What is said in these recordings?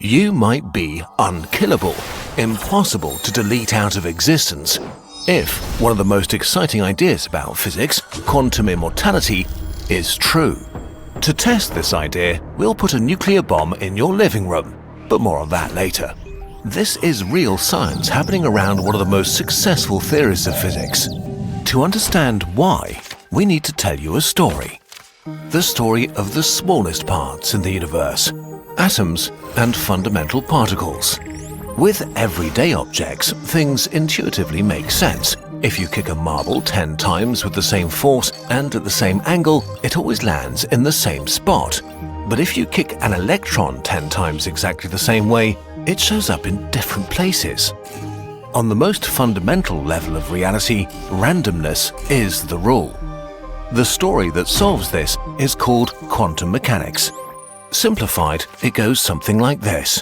You might be unkillable, impossible to delete out of existence, if one of the most exciting ideas about physics, quantum immortality, is true. To test this idea, we'll put a nuclear bomb in your living room, but more on that later. This is real science happening around one of the most successful theories of physics. To understand why, we need to tell you a story. The story of the smallest parts in the universe, atoms and fundamental particles. With everyday objects, things intuitively make sense. If you kick a marble 10 times with the same force and at the same angle, it always lands in the same spot. But if you kick an electron 10 times exactly the same way, it shows up in different places. On the most fundamental level of reality, randomness is the rule. The story that solves this is called quantum mechanics. Simplified, it goes something like this.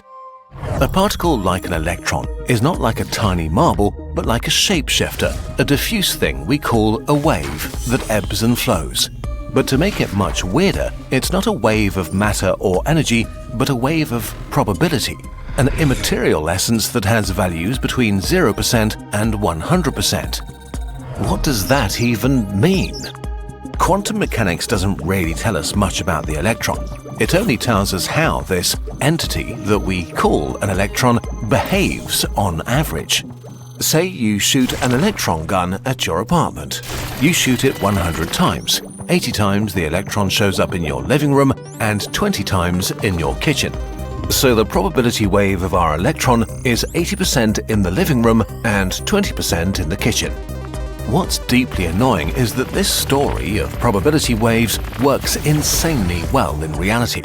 A particle like an electron is not like a tiny marble, but like a shapeshifter, a diffuse thing we call a wave that ebbs and flows. But to make it much weirder, it's not a wave of matter or energy, but a wave of probability, an immaterial essence that has values between 0% and 100%. What does that even mean? Quantum mechanics doesn't really tell us much about the electron. It only tells us how this entity that we call an electron behaves on average. Say you shoot an electron gun at your apartment. You shoot it 100 times. 80 times the electron shows up in your living room and 20 times in your kitchen. So the probability wave of our electron is 80% in the living room and 20% in the kitchen. What's deeply annoying is that this story of probability waves works insanely well in reality.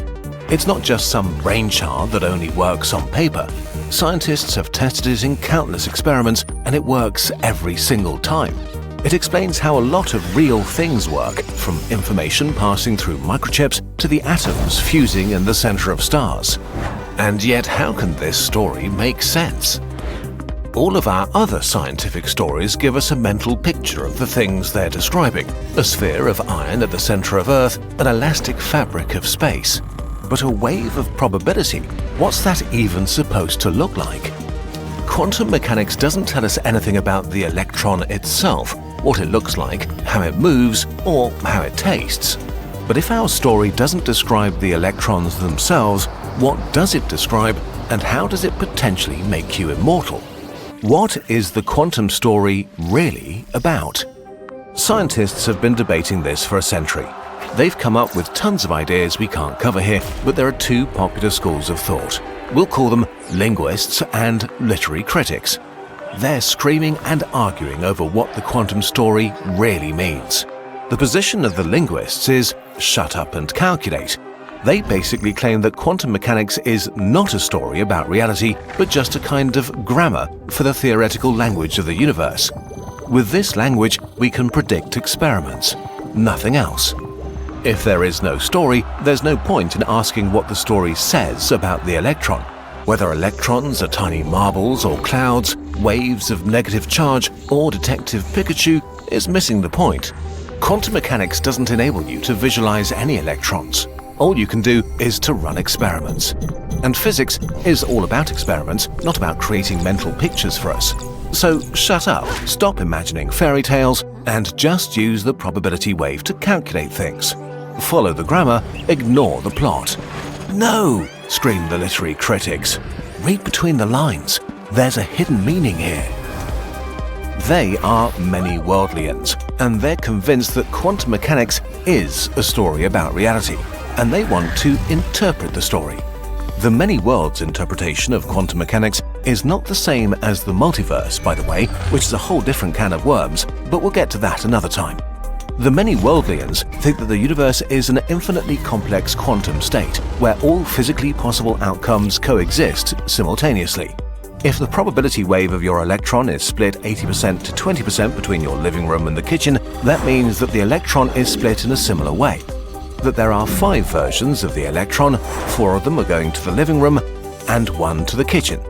It's not just some brainchild that only works on paper. Scientists have tested it in countless experiments, and it works every single time. It explains how a lot of real things work, from information passing through microchips to the atoms fusing in the center of stars. And yet, how can this story make sense? All of our other scientific stories give us a mental picture of the things they're describing. A sphere of iron at the center of Earth, an elastic fabric of space. But a wave of probability, what's that even supposed to look like? Quantum mechanics doesn't tell us anything about the electron itself, what it looks like, how it moves, or how it tastes. But if our story doesn't describe the electrons themselves, what does it describe, and how does it potentially make you immortal? What is the quantum story really about? Scientists have been debating this for a century. They've come up with tons of ideas we can't cover here, but there are two popular schools of thought. We'll call them linguists and literary critics. They're screaming and arguing over what the quantum story really means. The position of the linguists is shut up and calculate. They basically claim that quantum mechanics is not a story about reality, but just a kind of grammar for the theoretical language of the universe. With this language, we can predict experiments. Nothing else. If there is no story, there's no point in asking what the story says about the electron. Whether electrons are tiny marbles or clouds, waves of negative charge, or Detective Pikachu is missing the point. Quantum mechanics doesn't enable you to visualize any electrons. All you can do is to run experiments. And physics is all about experiments, not about creating mental pictures for us. So shut up, stop imagining fairy tales, and just use the probability wave to calculate things. Follow the grammar, ignore the plot. No, scream the literary critics. Read between the lines. There's a hidden meaning here. They are many worldlians, and they're convinced that quantum mechanics is a story about reality, and they want to interpret the story. The many worlds interpretation of quantum mechanics is not the same as the multiverse, by the way, which is a whole different can of worms, but we'll get to that another time. The many worldlians think that the universe is an infinitely complex quantum state, where all physically possible outcomes coexist simultaneously. If the probability wave of your electron is split 80% to 20% between your living room and the kitchen, that means that the electron is split in a similar way. That there are 5 versions of the electron, 4 of them are going to the living room and 1 to the kitchen.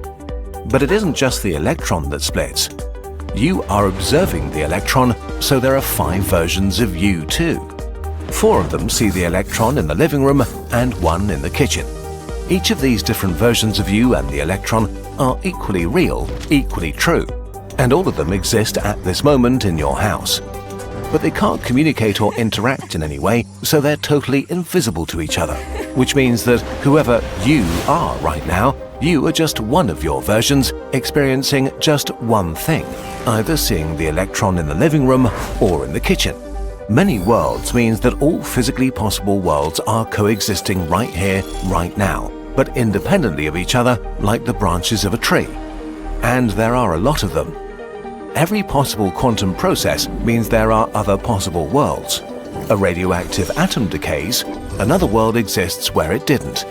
But it isn't just the electron that splits. You are observing the electron, so there are 5 versions of you too. 4 of them see the electron in the living room and 1 in the kitchen. Each of these different versions of you and the electron are equally real, equally true, and all of them exist at this moment in your house. But they can't communicate or interact in any way, so they're totally invisible to each other, which means that whoever you are right now, you are just one of your versions experiencing just one thing, either seeing the electron in the living room or in the kitchen. Many worlds means that all physically possible worlds are coexisting right here, right now, but independently of each other like the branches of a tree. And there are a lot of them. Every possible quantum process means there are other possible worlds. A radioactive atom decays, another world exists where it didn't.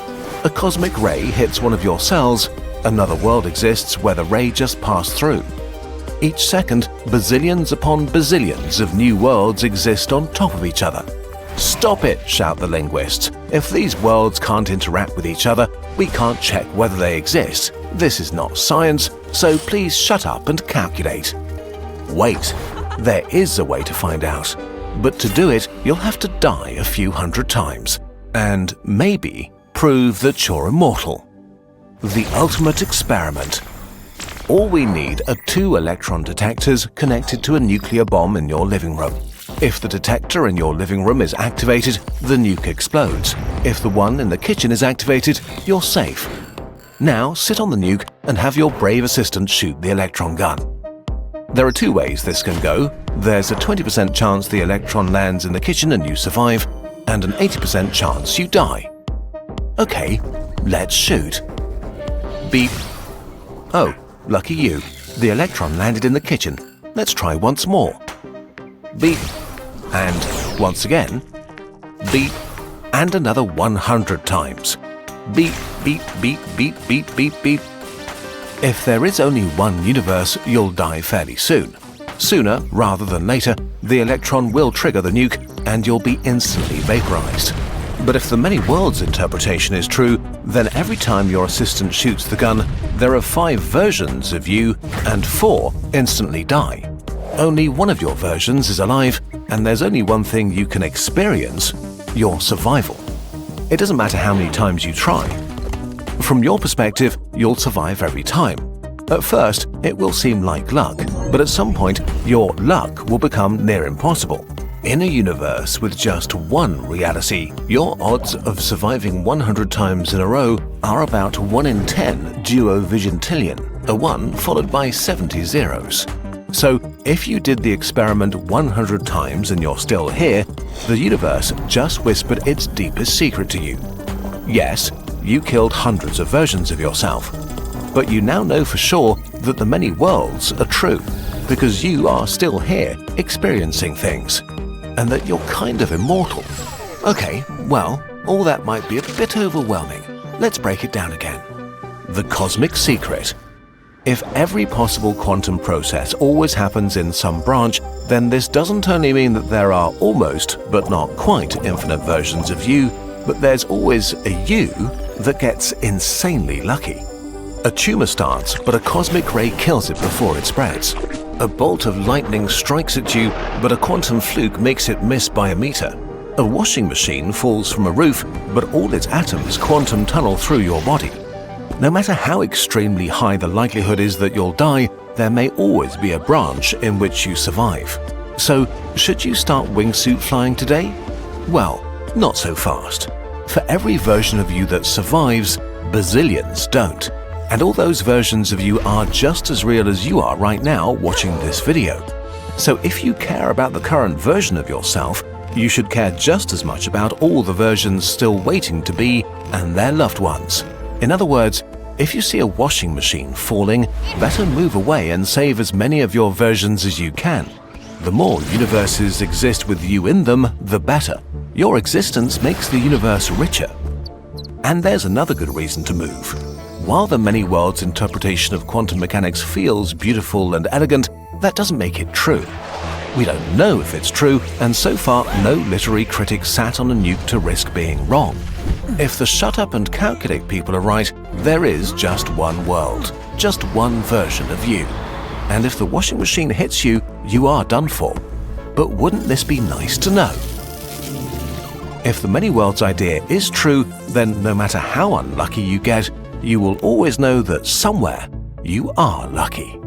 A cosmic ray hits one of your cells, another world exists where the ray just passed through. Each second, bazillions upon bazillions of new worlds exist on top of each other. Stop it, shout the linguists. If these worlds can't interact with each other, we can't check whether they exist. This is not science, so please shut up and calculate. Wait, there is a way to find out. But to do it, you'll have to die a few hundred times. And maybe prove that you're immortal. The ultimate experiment. All we need are 2 electron detectors connected to a nuclear bomb in your living room. If the detector in your living room is activated, the nuke explodes. If the one in the kitchen is activated, you're safe. Now sit on the nuke and have your brave assistant shoot the electron gun. There are 2 ways this can go. There's a 20% chance the electron lands in the kitchen and you survive, and an 80% chance you die. Okay, let's shoot. Beep. Oh, lucky you. The electron landed in the kitchen. Let's try once more. Beep. And once again. Beep. And another 100 times. Beep, beep, beep, beep, beep, beep, beep. If there is only one universe, you'll die fairly soon. Sooner rather than later, the electron will trigger the nuke and you'll be instantly vaporized. But if the many worlds interpretation is true, then every time your assistant shoots the gun, there are 5 versions of you and 4 instantly die. Only one of your versions is alive, and there's only one thing you can experience: your survival. It doesn't matter how many times you try. From your perspective, you'll survive every time. At first, it will seem like luck, but at some point, your luck will become near impossible. In a universe with just one reality, your odds of surviving 100 times in a row are about 1 in 10 duovigintillion, a 1 followed by 70 zeros. So, if you did the experiment 100 times and you're still here, the universe just whispered its deepest secret to you. Yes, you killed hundreds of versions of yourself, but you now know for sure that the many worlds are true, because you are still here experiencing things, and that you're kind of immortal. Okay, well, all that might be a bit overwhelming. Let's break it down again. The cosmic secret. If every possible quantum process always happens in some branch, then this doesn't only mean that there are almost, but not quite, infinite versions of you, but there's always a you that gets insanely lucky. A tumor starts, but a cosmic ray kills it before it spreads. A bolt of lightning strikes at you, but a quantum fluke makes it miss by a meter. A washing machine falls from a roof, but all its atoms quantum tunnel through your body. No matter how extremely high the likelihood is that you'll die, there may always be a branch in which you survive. So, should you start wingsuit flying today? Well, not so fast. For every version of you that survives, bazillions don't. And all those versions of you are just as real as you are right now watching this video. So if you care about the current version of yourself, you should care just as much about all the versions still waiting to be and their loved ones. In other words, if you see a washing machine falling, better move away and save as many of your versions as you can. The more universes exist with you in them, the better. Your existence makes the universe richer. And there's another good reason to move. While the many worlds interpretation of quantum mechanics feels beautiful and elegant, that doesn't make it true. We don't know if it's true, and so far no literary critic sat on a nuke to risk being wrong. If the shut up and calculate people are right, there is just one world, just one version of you. And if the washing machine hits you, you are done for. But wouldn't this be nice to know? If the many worlds idea is true, then no matter how unlucky you get, you will always know that somewhere you are lucky.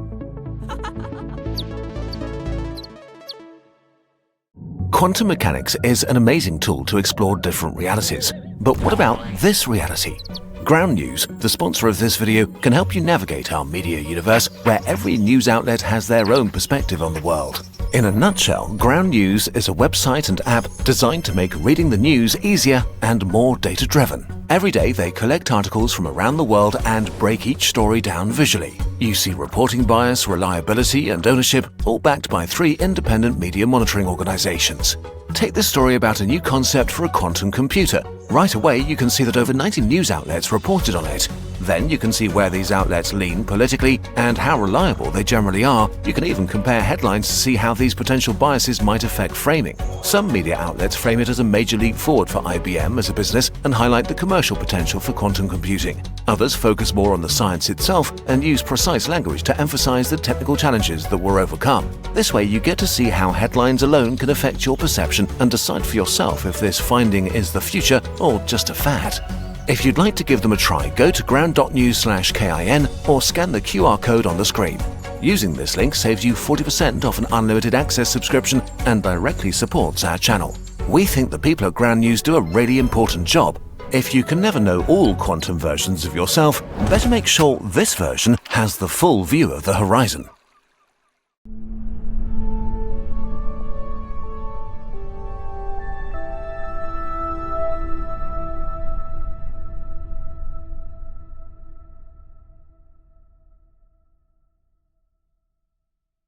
Quantum mechanics is an amazing tool to explore different realities. But what about this reality? Ground News, the sponsor of this video, can help you navigate our media universe where every news outlet has their own perspective on the world. In a nutshell, Ground News is a website and app designed to make reading the news easier and more data-driven. Every day they collect articles from around the world and break each story down visually. You see reporting bias, reliability and ownership, all backed by 3 independent media monitoring organizations. Take this story about a new concept for a quantum computer. Right away, you can see that over 90 news outlets reported on it. Then you can see where these outlets lean politically and how reliable they generally are. You can even compare headlines to see how these potential biases might affect framing. Some media outlets frame it as a major leap forward for IBM as a business and highlight the commercial potential for quantum computing. Others focus more on the science itself and use precise language to emphasize the technical challenges that were overcome. This way, you get to see how headlines alone can affect your perception and decide for yourself if this finding is the future or just a fad. If you'd like to give them a try, go to ground.news/KIN or scan the QR code on the screen. Using this link saves you 40% off an unlimited access subscription and directly supports our channel. We think the people at Ground News do a really important job. If you can never know all quantum versions of yourself, better make sure this version has the full view of the horizon.